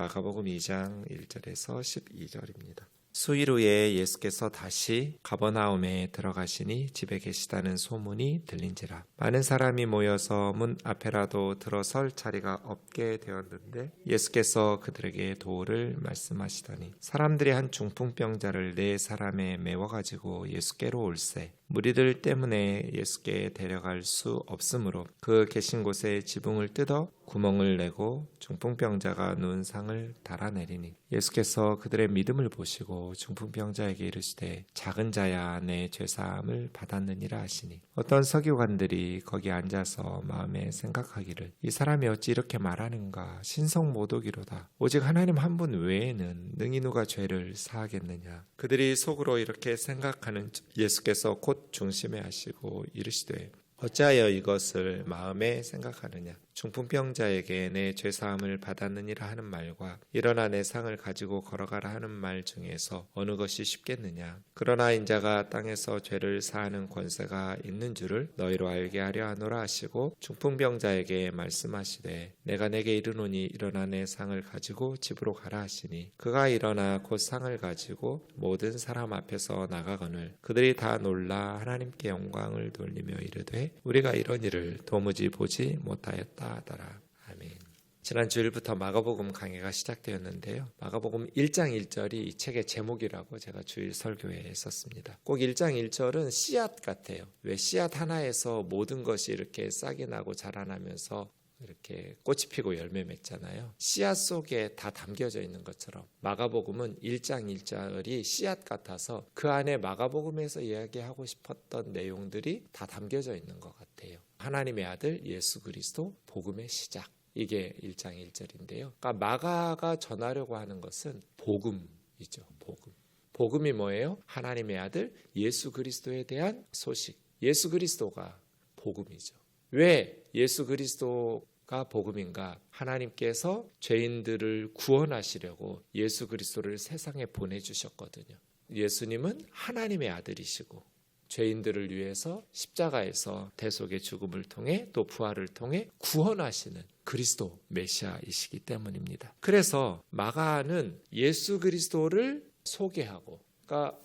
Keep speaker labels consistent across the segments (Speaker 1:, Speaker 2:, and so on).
Speaker 1: 마가복음 2장 1절에서 12절입니다. 수일 후에 예수께서 다시 가버나움에 들어가시니 집에 계시다는 소문이 들린지라. 많은 사람이 모여서 문 앞에라도 들어설 자리가 없게 되었는데 예수께서 그들에게 도를 말씀하시더니 사람들이 한 중풍병자를 4사람에 메워가지고 예수께로 올세. 무리들 때문에 예수께 데려갈 수 없으므로 그 계신 곳에 지붕을 뜯어 구멍을 내고 중풍병자가 누운 상을 달아내리니 예수께서 그들의 믿음을 보시고 중풍병자에게 이르시되 작은 자야 내 죄사함을 받았느니라 하시니 어떤 서기관들이 거기 앉아서 마음에 생각하기를 이 사람이 어찌 이렇게 말하는가 신성 모독이로다. 오직 하나님 한 분 외에는 능히 누가 죄를 사하겠느냐. 그들이 속으로 이렇게 생각하는 예수께서 곧 중심에 하시고 이르시되 어찌하여 이것을 마음에 생각하느냐. 중풍병자에게 내 죄사함을 받았느니라 하는 말과 일어나 내 상을 가지고 걸어가라 하는 말 중에서 어느 것이 쉽겠느냐. 그러나 인자가 땅에서 죄를 사하는 권세가 있는 줄을 너희로 알게 하려 하노라 하시고 중풍병자에게 말씀하시되 내가 내게 이르노니 일어나 내 상을 가지고 집으로 가라 하시니 그가 일어나 곧 상을 가지고 모든 사람 앞에서 나가거늘 그들이 다 놀라 하나님께 영광을 돌리며 이르되 우리가 이런 일을 도무지 보지 못하였다 하더라. 아멘. 지난 주일부터 마가복음 강해가 시작되었는데요. 마가복음 1장 1절이 이 책의 제목이라고 제가 주일 설교회에 했었습니다. 꼭 1장 1절은 씨앗 같아요. 왜 씨앗 하나에서 모든 것이 이렇게 싹이 나고 자라나면서 이렇게 꽃이 피고 열매 맺잖아요. 씨앗 속에 다 담겨져 있는 것처럼 마가복음은 1장 1절이 씨앗 같아서 그 안에 마가복음에서 이야기하고 싶었던 내용들이 다 담겨져 있는 것 같아요. 하나님의 아들 예수 그리스도 복음의 시작. 이게 1장 1절인데요. 그러니까 마가가 전하려고 하는 것은 복음이죠. 복음. 복음이 뭐예요? 하나님의 아들 예수 그리스도에 대한 소식. 예수 그리스도가 복음이죠. 왜 예수 그리스도가 복음인가? 하나님께서 죄인들을 구원하시려고 예수 그리스도를 세상에 보내주셨거든요. 예수님은 하나님의 아들이시고 죄인들을 위해서 십자가에서 대속의 죽음을 통해 또 부활을 통해 구원하시는 그리스도 메시아이시기 때문입니다. 그래서 마가는 예수 그리스도를 소개하고, 그러니까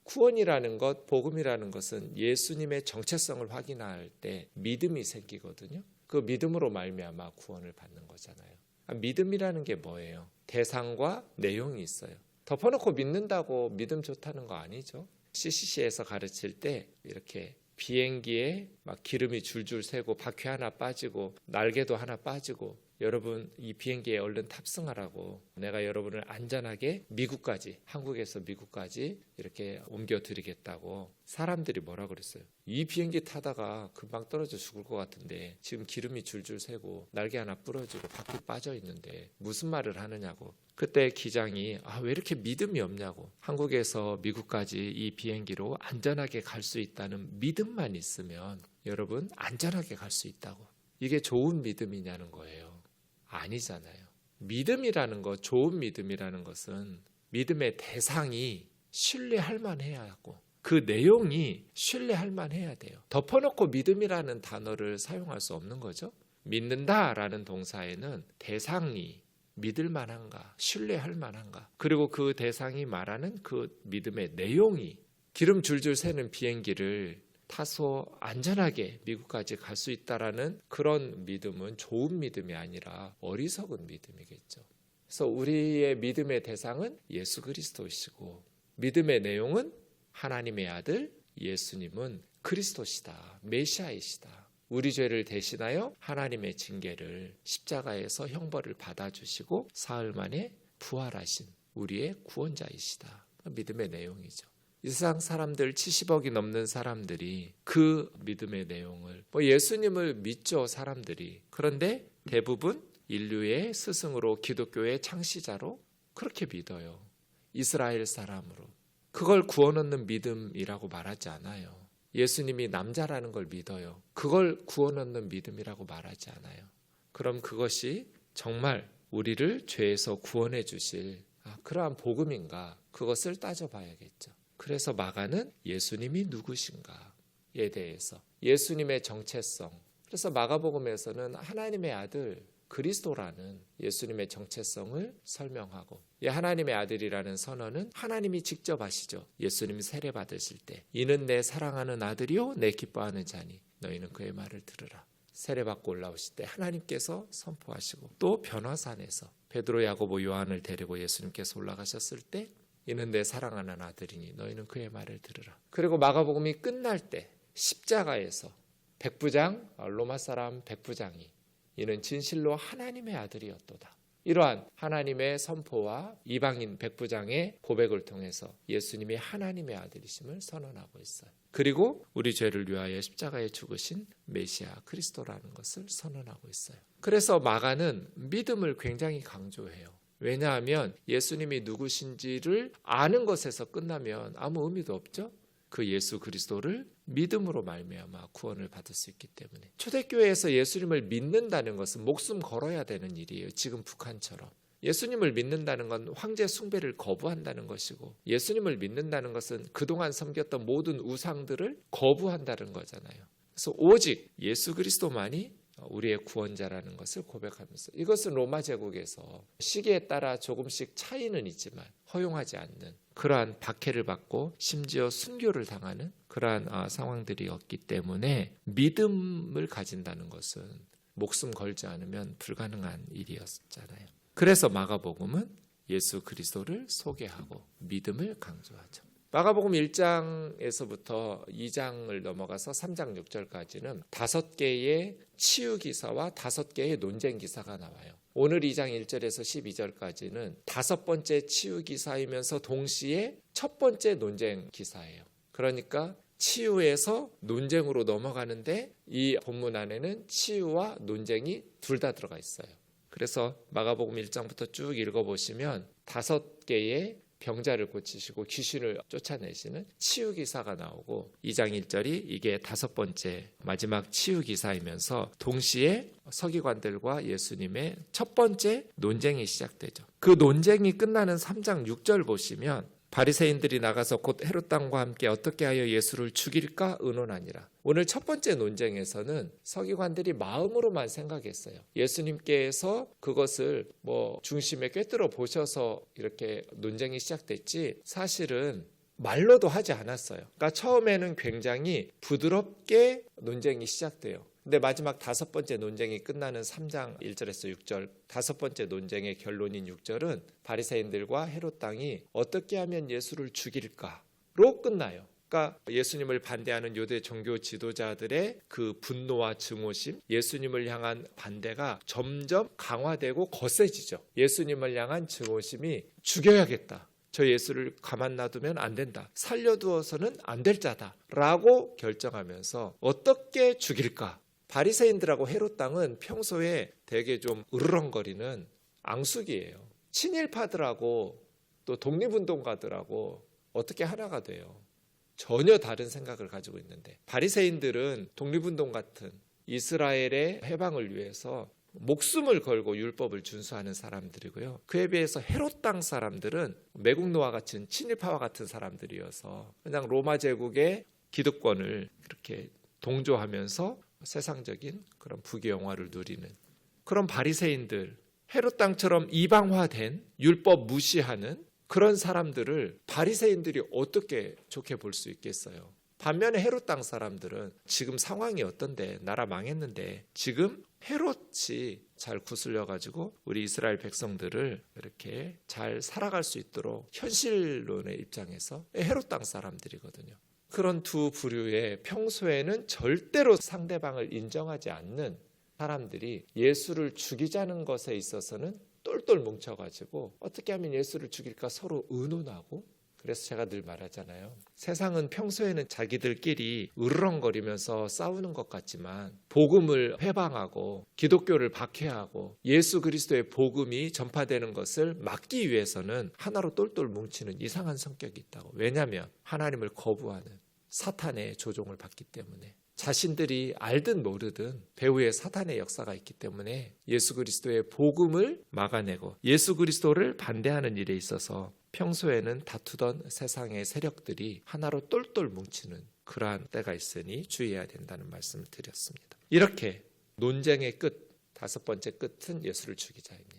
Speaker 1: 구원이라는 것, 복음이라는 것은 예수님의 정체성을 확인할 때 믿음이 생기거든요. 그 믿음으로 말미암아 구원을 받는 거잖아요. 믿음이라는 게 뭐예요? 대상과 내용이 있어요. 덮어놓고 믿는다고 믿음 좋다는 거 아니죠. CCC에서 가르칠 때 이렇게 비행기에 막 기름이 줄줄 새고 바퀴 하나 빠지고 날개도 하나 빠지고 여러분 이 비행기에 얼른 탑승하라고 내가 여러분을 안전하게 미국까지 한국에서 미국까지 이렇게 옮겨드리겠다고 사람들이 뭐라 그랬어요? 이 비행기 타다가 금방 떨어져 죽을 것 같은데 지금 기름이 줄줄 새고 날개 하나 부러지고 바퀴 빠져 있는데 무슨 말을 하느냐고. 그때 기장이 왜 이렇게 믿음이 없냐고. 한국에서 미국까지 이 비행기로 안전하게 갈 수 있다는 믿음만 있으면 여러분 안전하게 갈 수 있다고. 이게 좋은 믿음이냐는 거예요. 아니잖아요. 믿음이라는 것, 좋은 믿음이라는 것은 믿음의 대상이 신뢰할 만해야 하고 그 내용이 신뢰할 만해야 돼요. 덮어놓고 믿음이라는 단어를 사용할 수 없는 거죠. 믿는다라는 동사에는 대상이 믿을 만한가, 신뢰할 만한가, 그리고 그 대상이 말하는 그 믿음의 내용이 기름 줄줄 새는 비행기를 타서 안전하게 미국까지 갈 수 있다라는 그런 믿음은 좋은 믿음이 아니라 어리석은 믿음이겠죠. 그래서 우리의 믿음의 대상은 예수 그리스도이시고 믿음의 내용은 하나님의 아들 예수님은 그리스도시다, 메시아이시다. 우리 죄를 대신하여 하나님의 징계를 십자가에서 형벌을 받아주시고 사흘 만에 부활하신 우리의 구원자이시다. 믿음의 내용이죠. 이 세상 사람들 70억이 넘는 사람들이 그 믿음의 내용을 예수님을 믿죠. 사람들이. 그런데 대부분 인류의 스승으로 기독교의 창시자로 그렇게 믿어요. 이스라엘 사람으로. 그걸 구원 얻는 믿음이라고 말하지 않아요. 예수님이 남자라는 걸 믿어요. 그걸 구원 얻는 믿음이라고 말하지 않아요. 그럼 그것이 정말 우리를 죄에서 구원해 주실 그러한 복음인가? 그것을 따져봐야겠죠. 그래서 마가는 예수님이 누구신가에 대해서 예수님의 정체성. 그래서 마가복음에서는 하나님의 아들 그리스도라는 예수님의 정체성을 설명하고, 하나님의 아들이라는 선언은 하나님이 직접 하시죠. 예수님이 세례 받으실 때 이는 내 사랑하는 아들이요 내 기뻐하는 자니 너희는 그의 말을 들으라. 세례 받고 올라오실 때 하나님께서 선포하시고, 또 변화산에서 베드로, 야고보, 요한을 데리고 예수님께서 올라가셨을 때 이는 내 사랑하는 아들이니 너희는 그의 말을 들으라. 그리고 마가복음이 끝날 때 십자가에서 백부장, 로마 사람 백부장이 이는 진실로 하나님의 아들이었도다. 이러한 하나님의 선포와 이방인 백부장의 고백을 통해서 예수님이 하나님의 아들이심을 선언하고 있어요. 그리고 우리 죄를 위하여 십자가에 죽으신 메시아 그리스도라는 것을 선언하고 있어요. 그래서 마가는 믿음을 굉장히 강조해요. 왜냐하면 예수님이 누구신지를 아는 것에서 끝나면 아무 의미도 없죠. 그 예수 그리스도를 믿음으로 말미암아 구원을 받을 수 있기 때문에, 초대교회에서 예수님을 믿는다는 것은 목숨 걸어야 되는 일이에요. 지금 북한처럼 예수님을 믿는다는 건 황제 숭배를 거부한다는 것이고, 예수님을 믿는다는 것은 그동안 섬겼던 모든 우상들을 거부한다는 거잖아요. 그래서 오직 예수 그리스도만이 우리의 구원자라는 것을 고백하면서, 이것은 로마 제국에서 시기에 따라 조금씩 차이는 있지만 허용하지 않는 그러한 박해를 받고 심지어 순교를 당하는 그러한 상황들이었기 때문에, 믿음을 가진다는 것은 목숨 걸지 않으면 불가능한 일이었잖아요. 그래서 마가복음은 예수 그리스도를 소개하고 믿음을 강조하죠. 마가복음 1장에서부터 2장을 넘어가서 3장 6절까지는 5개의 치유 기사와 5개의 논쟁 기사가 나와요. 오늘 2장 1절에서 12절까지는 5번째 치유 기사이면서 동시에 첫 번째 논쟁 기사예요. 그러니까 치유에서 논쟁으로 넘어가는데 이 본문 안에는 치유와 논쟁이 둘 다 들어가 있어요. 그래서 마가복음 1장부터 쭉 읽어보시면 5개의 병자를 고치시고 귀신을 쫓아내시는 치유 기사가 나오고, 2장 1절이 이게 5번째 마지막 치유 기사이면서 동시에 서기관들과 예수님의 첫 번째 논쟁이 시작되죠. 그 논쟁이 끝나는 3장 6절 보시면 바리새인들이 나가서 곧 헤롯 왕과 함께 어떻게 하여 예수를 죽일까 의논하니라. 오늘 첫 번째 논쟁에서는 서기관들이 마음으로만 생각했어요. 예수님께서 그것을 중심에 꿰뚫어 보셔서 이렇게 논쟁이 시작됐지, 사실은 말로도 하지 않았어요. 그러니까 처음에는 굉장히 부드럽게 논쟁이 시작돼요. 근데 마지막 5번째 논쟁이 끝나는 3장 1절에서 6절, 5번째 논쟁의 결론인 6절은 바리새인들과 헤롯 왕이 어떻게 하면 예수를 죽일까로 끝나요. 그러니까 예수님을 반대하는 유대 종교 지도자들의 그 분노와 증오심, 예수님을 향한 반대가 점점 강화되고 거세지죠. 예수님을 향한 증오심이 죽여야겠다. 저 예수를 가만 놔두면 안 된다. 살려두어서는 안 될 자다. 라고 결정하면서 어떻게 죽일까? 바리새인들하고 헤롯 왕은 평소에 되게 좀 으르렁거리는 앙숙이에요. 친일파들하고 또 독립운동가들하고 어떻게 하나가 돼요? 전혀 다른 생각을 가지고 있는데, 바리새인들은 독립운동 같은 이스라엘의 해방을 위해서 목숨을 걸고 율법을 준수하는 사람들이고요. 그에 비해서 헤롯 땅 사람들은 매국노와 같은 친일파와 같은 사람들이어서 그냥 로마 제국의 기득권을 그렇게 동조하면서 세상적인 그런 부귀영화를 누리는 그런 바리새인들, 헤롯 땅처럼 이방화된 율법 무시하는 그런 사람들을 바리새인들이 어떻게 좋게 볼 수 있겠어요? 반면에 헤롯 땅 사람들은 지금 상황이 어떤데, 나라 망했는데 지금 헤롯이 잘 구슬려 가지고 우리 이스라엘 백성들을 이렇게 잘 살아갈 수 있도록 현실론의 입장에서 헤롯 땅 사람들이거든요. 그런 두 부류의 평소에는 절대로 상대방을 인정하지 않는 사람들이 예수를 죽이자는 것에 있어서는 똘똘 뭉쳐가지고 어떻게 하면 예수를 죽일까 서로 의논하고, 그래서 제가 늘 말하잖아요. 세상은 평소에는 자기들끼리 으르렁거리면서 싸우는 것 같지만 복음을 회방하고 기독교를 박해하고 예수 그리스도의 복음이 전파되는 것을 막기 위해서는 하나로 똘똘 뭉치는 이상한 성격이 있다고. 왜냐하면 하나님을 거부하는 사탄의 조종을 받기 때문에, 자신들이 알든 모르든 배후에 사탄의 역사가 있기 때문에 예수 그리스도의 복음을 막아내고 예수 그리스도를 반대하는 일에 있어서 평소에는 다투던 세상의 세력들이 하나로 똘똘 뭉치는 그러한 때가 있으니 주의해야 된다는 말씀을 드렸습니다. 이렇게 논쟁의 끝, 다섯 번째 끝은 예수를 죽이자입니다.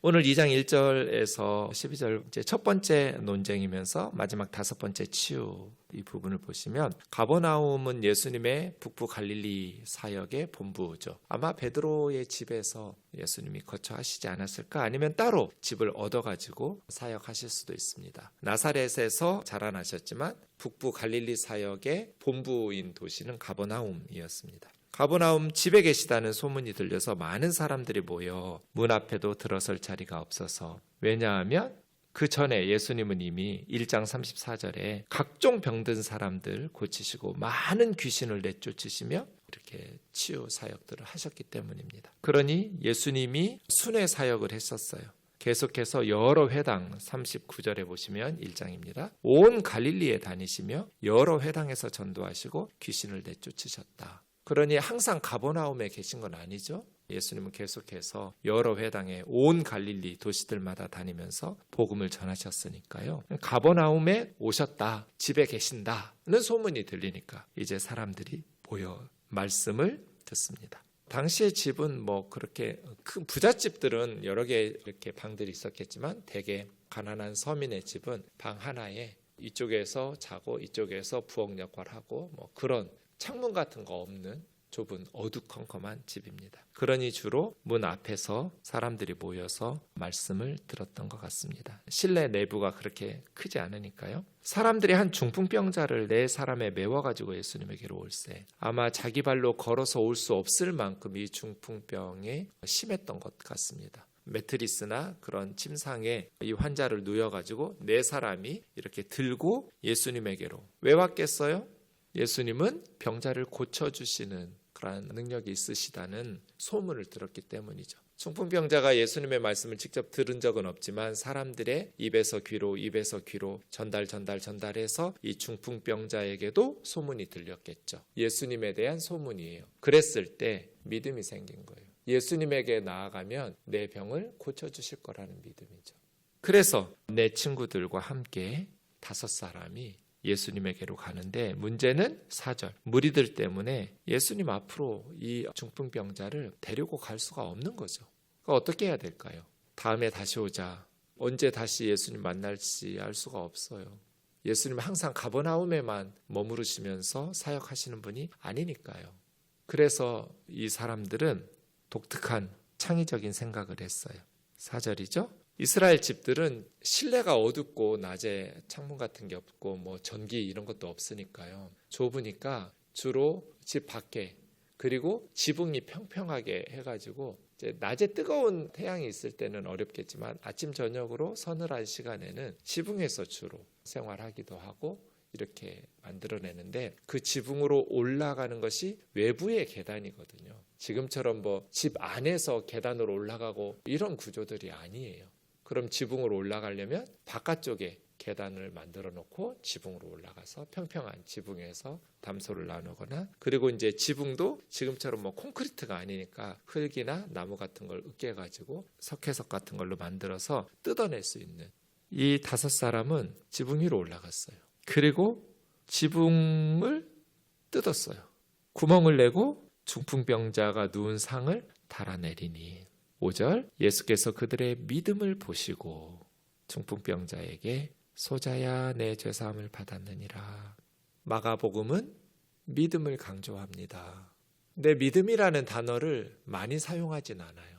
Speaker 1: 오늘 2장 1절에서 12절 이제 첫 번째 논쟁이면서 마지막 다섯 번째 치유 이 부분을 보시면 가버나움은 예수님의 북부 갈릴리 사역의 본부죠. 아마 베드로의 집에서 예수님이 거처하시지 않았을까, 아니면 따로 집을 얻어가지고 사역하실 수도 있습니다. 나사렛에서 자라나셨지만 북부 갈릴리 사역의 본부인 도시는 가버나움이었습니다. 가버나움 집에 계시다는 소문이 들려서 많은 사람들이 모여 문 앞에도 들어설 자리가 없어서, 왜냐하면 그 전에 예수님은 이미 1장 34절에 각종 병든 사람들 고치시고 많은 귀신을 내쫓으시며 이렇게 치유 사역들을 하셨기 때문입니다. 그러니 예수님이 순회 사역을 했었어요. 계속해서 여러 회당, 39절에 보시면 1장입니다. 온 갈릴리에 다니시며 여러 회당에서 전도하시고 귀신을 내쫓으셨다. 그러니 항상 가버나움에 계신 건 아니죠. 예수님은 계속해서 여러 회당에 온 갈릴리 도시들마다 다니면서 복음을 전하셨으니까요. 가버나움에 오셨다, 집에 계신다는 소문이 들리니까 이제 사람들이 모여 말씀을 듣습니다. 당시의 집은 뭐 그렇게 큰 부잣집들은 여러 개 이렇게 방들이 있었겠지만 대개 가난한 서민의 집은 방 하나에 이쪽에서 자고 이쪽에서 부엌 역할하고 뭐 그런 창문 같은 거 없는 좁은 어두컴컴한 집입니다. 그러니 주로 문 앞에서 사람들이 모여서 말씀을 들었던 것 같습니다. 실내 내부가 그렇게 크지 않으니까요. 사람들이 한 중풍병자를 네 사람에 메워가지고 예수님에게로 올세, 아마 자기 발로 걸어서 올 수 없을 만큼 이 중풍병이 심했던 것 같습니다. 매트리스나 그런 침상에 이 환자를 누워가지고 네 사람이 이렇게 들고 예수님에게로 왜 왔겠어요? 예수님은 병자를 고쳐주시는 그런 능력이 있으시다는 소문을 들었기 때문이죠. 중풍병자가 예수님의 말씀을 직접 들은 적은 없지만 사람들의 입에서 귀로 전달해서 이 중풍병자에게도 소문이 들렸겠죠. 예수님에 대한 소문이에요. 그랬을 때 믿음이 생긴 거예요. 예수님에게 나아가면 내 병을 고쳐주실 거라는 믿음이죠. 그래서 내 친구들과 함께 5사람이 예수님에게로 가는데, 문제는 4절 무리들 때문에 예수님 앞으로 이 중풍병자를 데리고 갈 수가 없는 거죠. 그러니까 어떻게 해야 될까요? 다음에 다시 오자, 언제 다시 예수님 만날지 알 수가 없어요. 예수님은 항상 가버나움에만 머무르시면서 사역하시는 분이 아니니까요. 그래서 이 사람들은 독특한 창의적인 생각을 했어요. 4절이죠. 이스라엘 집들은 실내가 어둡고 낮에 창문 같은 게 없고 뭐 전기 이런 것도 없으니까요. 좁으니까 주로 집 밖에, 그리고 지붕이 평평하게 해가지고 이제 낮에 뜨거운 태양이 있을 때는 어렵겠지만 아침 저녁으로 서늘한 시간에는 지붕에서 주로 생활하기도 하고 이렇게 만들어내는데, 그 지붕으로 올라가는 것이 외부의 계단이거든요. 지금처럼 뭐 집 안에서 계단으로 올라가고 이런 구조들이 아니에요. 그럼 지붕으로 올라가려면 바깥쪽에 계단을 만들어 놓고 지붕으로 올라가서 평평한 지붕에서 담소를 나누거나, 그리고 이제 지붕도 지금처럼 뭐 콘크리트가 아니니까 흙이나 나무 같은 걸 으깨가지고 석회석 같은 걸로 만들어서 뜯어낼 수 있는, 이 5사람은 지붕 위로 올라갔어요. 그리고 지붕을 뜯었어요. 구멍을 내고 중풍병자가 누운 상을 달아내리니, 5절 예수께서 그들의 믿음을 보시고 중풍병자에게 소자야 내 죄사함을 받았느니라. 마가복음은 믿음을 강조합니다. 근데 믿음이라는 단어를 많이 사용하진 않아요.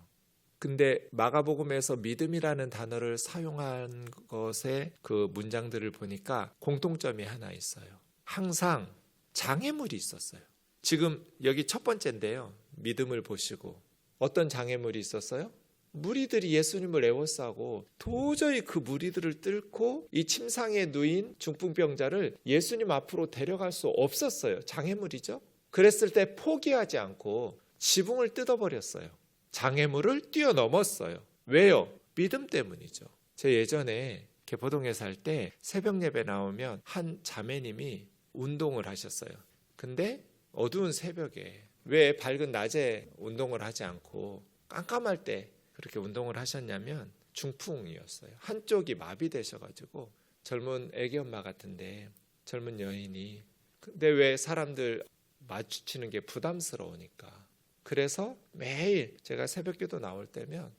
Speaker 1: 근데 마가복음에서 믿음이라는 단어를 사용한 것의 그 문장들을 보니까 공통점이 하나 있어요. 항상 장애물이 있었어요. 지금 여기 첫 번째인데요. 믿음을 보시고 어떤 장애물이 있었어요? 무리들이 예수님을 애워싸고 도저히 그 무리들을 뚫고 이 침상에 누인 중풍병자를 예수님 앞으로 데려갈 수 없었어요. 장애물이죠. 그랬을 때 포기하지 않고 지붕을 뜯어버렸어요. 장애물을 뛰어넘었어요. 왜요? 믿음 때문이죠. 제 예전에 개포동에 살 때 새벽 예배 나오면 한 자매님이 운동을 하셨어요. 근데 어두운 새벽에 왜 밝은 낮에 운동을 하지 않고 깜깜할 때 그렇게 운동을 하셨냐면 중풍이었어요. 한쪽이 마비되셔가지고 젊은 애기 엄마 같은데 젊은 여인이, 근데 왜 사람들 마주치는 게 부담스러우니까 그래서 매일 제가 새벽기도 나올 때면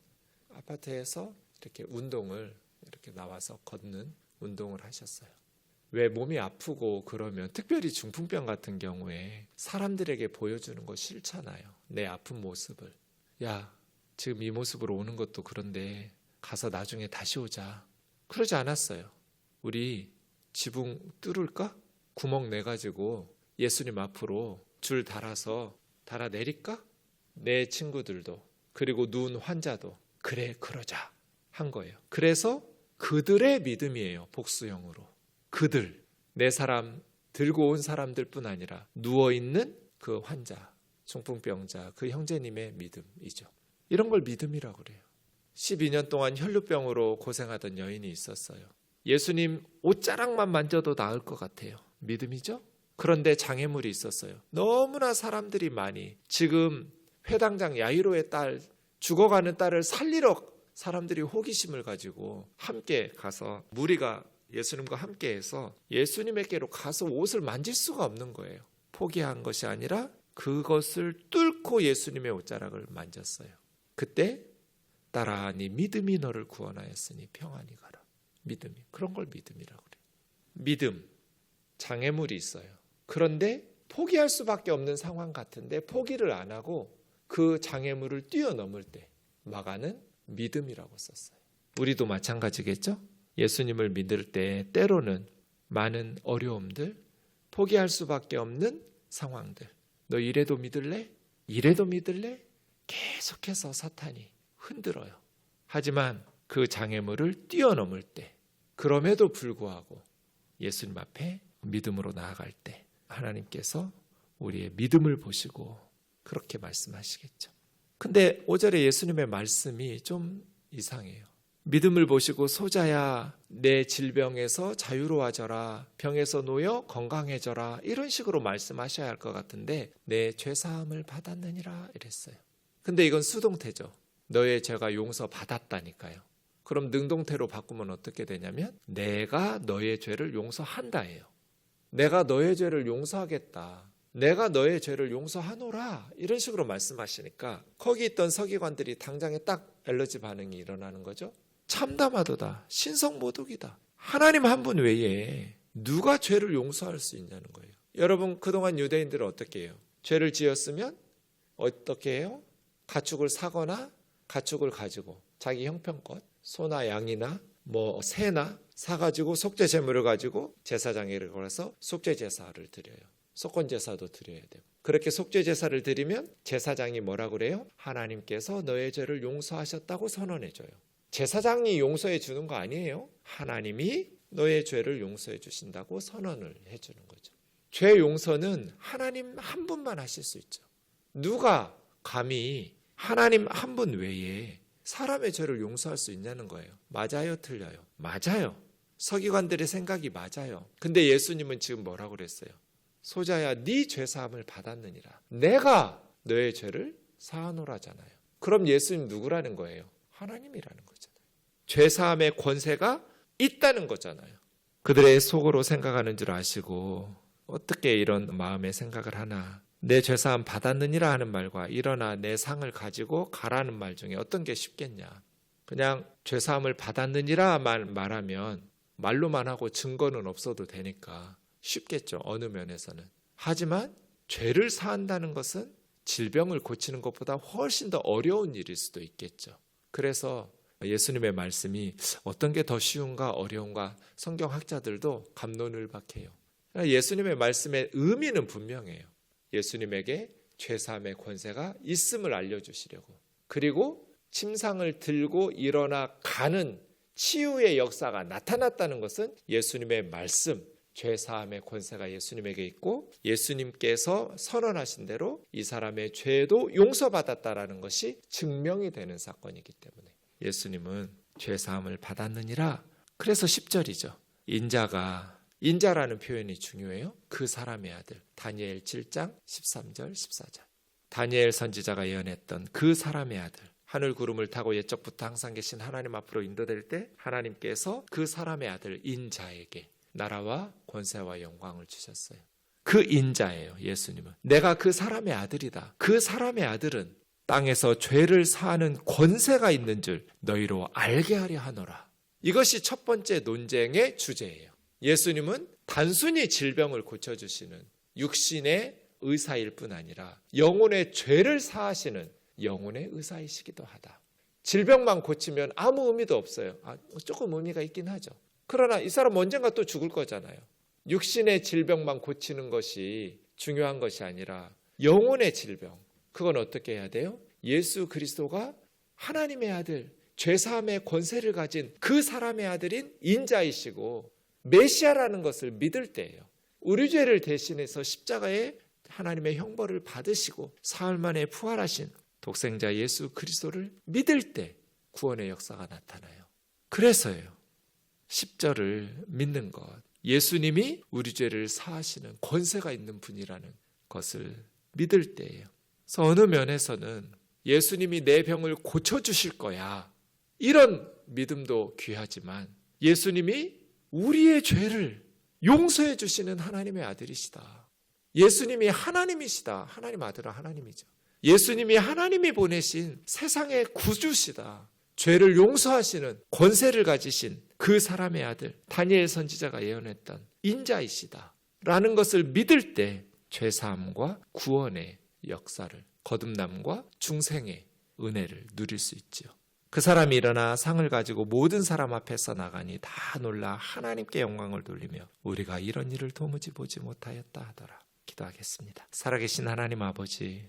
Speaker 1: 아파트에서 이렇게 운동을 이렇게 나와서 걷는 운동을 하셨어요. 왜 몸이 아프고 그러면 특별히 중풍병 같은 경우에 사람들에게 보여주는 거 싫잖아요. 내 아픈 모습을. 야, 지금 이 모습으로 오는 것도 그런데 가서 나중에 다시 오자. 그러지 않았어요. 우리 지붕 뚫을까? 구멍 내가지고 예수님 앞으로 줄 달아서 달아내릴까? 내 친구들도 그리고 누운 환자도 그래 그러자 한 거예요. 그래서 그들의 믿음이에요. 복수형으로. 그들, 내 사람 들고 온 사람들뿐 아니라 누워있는 그 환자, 중풍병자, 그 형제님의 믿음이죠. 이런 걸 믿음이라고 그래요. 12년 동안 혈루병으로 고생하던 여인이 있었어요. 예수님 옷자락만 만져도 나을 것 같아요. 믿음이죠? 그런데 장애물이 있었어요. 너무나 사람들이 많이 지금 회당장 야이로의 딸, 죽어가는 딸을 살리러 사람들이 호기심을 가지고 함께 가서 무리가 예수님과 함께해서 예수님에게로 가서 옷을 만질 수가 없는 거예요. 포기한 것이 아니라 그것을 뚫고 예수님의 옷자락을 만졌어요. 그때 딸아 네 믿음이 너를 구원하였으니 평안히 가라. 믿음이. 그런 걸 믿음이라고 그래요. 믿음. 장애물이 있어요. 그런데 포기할 수밖에 없는 상황 같은데 포기를 안 하고 그 장애물을 뛰어넘을 때 마가는 믿음이라고 썼어요. 우리도 마찬가지겠죠? 예수님을 믿을 때 때로는 많은 어려움들, 포기할 수밖에 없는 상황들. 너 이래도 믿을래? 이래도 믿을래? 계속해서 사탄이 흔들어요. 하지만 그 장애물을 뛰어넘을 때, 그럼에도 불구하고 예수님 앞에 믿음으로 나아갈 때 하나님께서 우리의 믿음을 보시고 그렇게 말씀하시겠죠. 근데 5절에 예수님의 말씀이 좀 이상해요. 믿음을 보시고 소자야 내 질병에서 자유로워져라, 병에서 놓여 건강해져라, 이런 식으로 말씀하셔야 할 것 같은데 내 죄사함을 받았느니라 이랬어요. 근데 이건 수동태죠. 너의 죄가 용서받았다니까요. 그럼 능동태로 바꾸면 어떻게 되냐면 내가 너의 죄를 용서한다예요. 내가 너의 죄를 용서하겠다. 내가 너의 죄를 용서하노라. 이런 식으로 말씀하시니까 거기 있던 서기관들이 당장에 딱 엘러지 반응이 일어나는 거죠. 참담하도다. 신성모독이다. 하나님 한 분 외에 누가 죄를 용서할 수 있냐는 거예요. 여러분 그동안 유대인들은 어떻게 해요? 죄를 지었으면 어떻게 해요? 가축을 사거나 가축을 가지고 자기 형편껏 소나 양이나 뭐 새나 사가지고 속죄 제물을 가지고 제사장에게 걸어서 속죄 제사를 드려요. 속건 제사도 드려야 되고. 그렇게 속죄 제사를 드리면 제사장이 뭐라고 그래요? 하나님께서 너의 죄를 용서하셨다고 선언해 줘요. 제사장이 용서해 주는 거 아니에요. 하나님이 너의 죄를 용서해 주신다고 선언을 해 주는 거죠. 죄 용서는 하나님 한 분만 하실 수 있죠. 누가 감히 하나님 한 분 외에 사람의 죄를 용서할 수 있냐는 거예요. 맞아요, 틀려요? 맞아요. 서기관들의 생각이 맞아요. 근데 예수님은 지금 뭐라고 그랬어요? 소자야 네 죄사함을 받았느니라. 내가 너의 죄를 사하노라잖아요. 그럼 예수님 누구라는 거예요? 하나님이라는 거잖아요. 죄사함의 권세가 있다는 거잖아요. 그들의 속으로 생각하는 줄 아시고 어떻게 이런 마음의 생각을 하나. 내 죄사함 받았느니라 하는 말과 일어나 내 상을 가지고 가라는 말 중에 어떤 게 쉽겠냐. 그냥 죄사함을 받았느니라만 말하면 말로만 하고 증거는 없어도 되니까 쉽겠죠. 어느 면에서는. 하지만 죄를 사한다는 것은 질병을 고치는 것보다 훨씬 더 어려운 일일 수도 있겠죠. 그래서 예수님의 말씀이 어떤 게 더 쉬운가 어려운가 성경학자들도 갑론을박해요. 예수님의 말씀의 의미는 분명해요. 예수님에게 죄사함의 권세가 있음을 알려주시려고. 그리고 침상을 들고 일어나 가는 치유의 역사가 나타났다는 것은 예수님의 말씀, 죄사함의 권세가 예수님에게 있고 예수님께서 선언하신 대로 이 사람의 죄도 용서받았다라는 것이 증명이 되는 사건이기 때문에 예수님은 죄사함을 받았느니라. 그래서 10절이죠. 인자라는 표현이 중요해요. 그 사람의 아들. 다니엘 7장 13절 14절. 다니엘 선지자가 예언했던 그 사람의 아들. 하늘 구름을 타고 옛적부터 항상 계신 하나님 앞으로 인도될 때 하나님께서 그 사람의 아들 인자에게 나라와 권세와 영광을 주셨어요. 그 인자예요. 예수님은. 내가 그 사람의 아들이다. 그 사람의 아들은 땅에서 죄를 사하는 권세가 있는 줄 너희로 알게 하려 하노라. 이것이 첫 번째 논쟁의 주제예요. 예수님은 단순히 질병을 고쳐주시는 육신의 의사일 뿐 아니라 영혼의 죄를 사하시는 영혼의 의사이시기도 하다. 질병만 고치면 아무 의미도 없어요. 조금 의미가 있긴 하죠. 그러나 이 사람 언젠가 또 죽을 거잖아요. 육신의 질병만 고치는 것이 중요한 것이 아니라 영혼의 질병, 그건 어떻게 해야 돼요? 예수 그리스도가 하나님의 아들, 죄사함의 권세를 가진 그 사람의 아들인 인자이시고 메시아라는 것을 믿을 때예요. 우리 죄를 대신해서 십자가에 하나님의 형벌을 받으시고 사흘 만에 부활하신 독생자 예수 그리스도를 믿을 때 구원의 역사가 나타나요. 그래서요. 10절을 믿는 것, 예수님이 우리 죄를 사하시는 권세가 있는 분이라는 것을 믿을 때예요. 그래서 어느 면에서는 예수님이 내 병을 고쳐주실 거야, 이런 믿음도 귀하지만 예수님이 우리의 죄를 용서해 주시는 하나님의 아들이시다. 예수님이 하나님이시다. 하나님 아들은 하나님이죠. 예수님이 하나님이 보내신 세상의 구주시다. 죄를 용서하시는 권세를 가지신 그 사람의 아들, 다니엘 선지자가 예언했던 인자이시다 라는 것을 믿을 때 죄사함과 구원의 역사를, 거듭남과 중생의 은혜를 누릴 수 있지요. 그 사람이 일어나 상을 가지고 모든 사람 앞에서 나가니 다 놀라 하나님께 영광을 돌리며 우리가 이런 일을 도무지 보지 못하였다 하더라. 기도하겠습니다. 살아계신 하나님 아버지,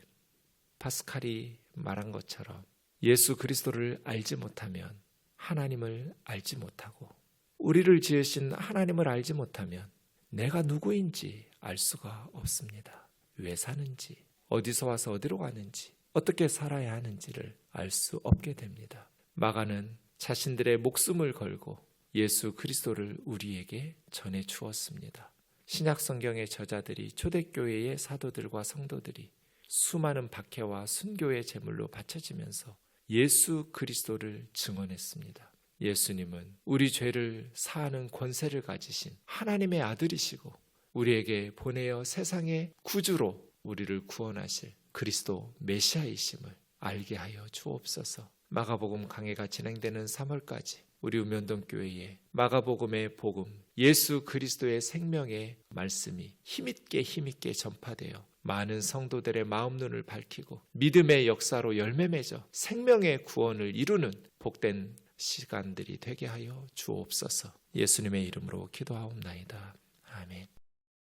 Speaker 1: 파스칼이 말한 것처럼 예수 그리스도를 알지 못하면 하나님을 알지 못하고, 우리를 지으신 하나님을 알지 못하면 내가 누구인지 알 수가 없습니다. 왜 사는지, 어디서 와서 어디로 가는지, 어떻게 살아야 하는지를 알 수 없게 됩니다. 마가는 자신들의 목숨을 걸고 예수 그리스도를 우리에게 전해 주었습니다. 신약 성경의 저자들이, 초대교회의 사도들과 성도들이 수많은 박해와 순교의 제물로 바쳐지면서 예수 그리스도를 증언했습니다. 예수님은 우리 죄를 사하는 권세를 가지신 하나님의 아들이시고 우리에게 보내어 세상의 구주로 우리를 구원하실 그리스도 메시아이심을 알게 하여 주옵소서. 마가복음 강해가 진행되는 3월까지 우리 우면동교회에 마가복음의 복음, 예수 그리스도의 생명의 말씀이 힘있게 전파되어 많은 성도들의 마음 눈을 밝히고 믿음의 역사로 열매 맺어 생명의 구원을 이루는 복된 시간들이 되게 하여 주옵소서. 예수님의 이름으로 기도하옵나이다. 아멘.